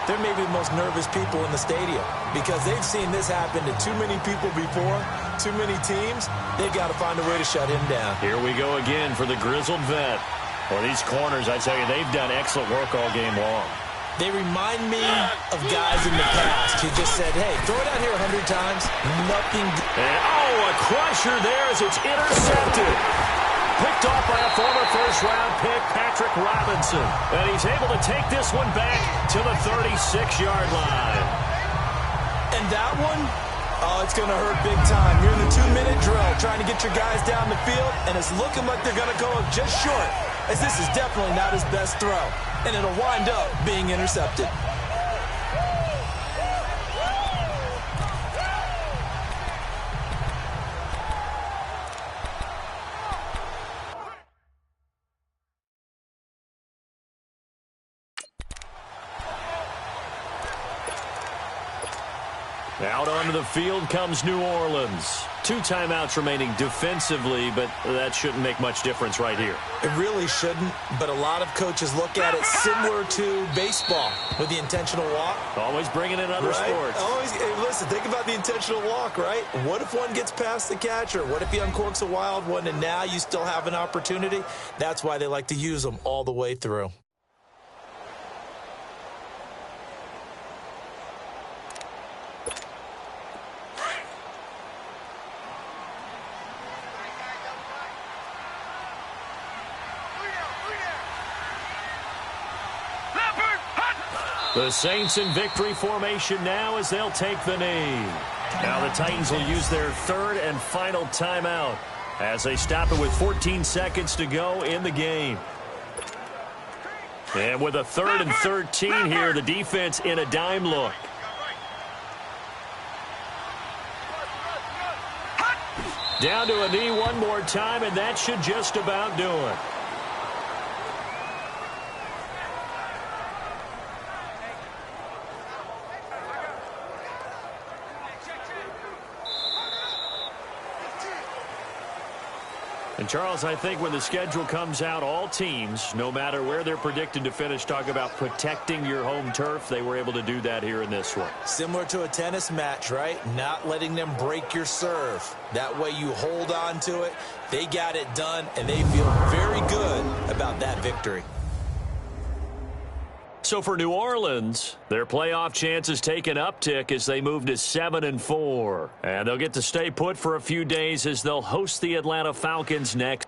they're maybe the most nervous people in the stadium because they've seen this happen to too many people before, too many teams. They've got to find a way to shut him down. Here we go again for the grizzled vet. Well, these corners, I tell you, they've done excellent work all game long. They remind me of guys in the past who just said, hey, throw it out here 100 times, nothing. And, a crusher there as it's intercepted. Picked off by a former first-round pick, Patrick Robinson. And he's able to take this one back to the 36-yard line. And that one, it's going to hurt big time. You're in the 2-minute drill trying to get your guys down the field, and it's looking like they're going to go just short, as this is definitely not his best throw. And it'll wind up being intercepted. Out onto the field comes New Orleans. 2 timeouts remaining defensively, but that shouldn't make much difference right here. It really shouldn't, but a lot of coaches look at it similar to baseball with the intentional walk. Always bringing in other sports. Always, hey, listen, think about the intentional walk, right? What if one gets past the catcher? What if he uncorks a wild one and now you still have an opportunity? That's why they like to use them all the way through. The Saints in victory formation now as they'll take the knee. Now the Titans will use their 3rd and final timeout as they stop it with 14 seconds to go in the game. And with a 3rd and 13 here, the defense in a dime look. Down to a knee one more time, and that should just about do it. And, Charles, I think when the schedule comes out, all teams, no matter where they're predicted to finish, talk about protecting your home turf. They were able to do that here in this one. Similar to a tennis match, right? Not letting them break your serve. That way you hold on to it. They got it done, and they feel very good about that victory. So for New Orleans, their playoff chances take an uptick as they move to 7-4. And they'll get to stay put for a few days as they'll host the Atlanta Falcons next.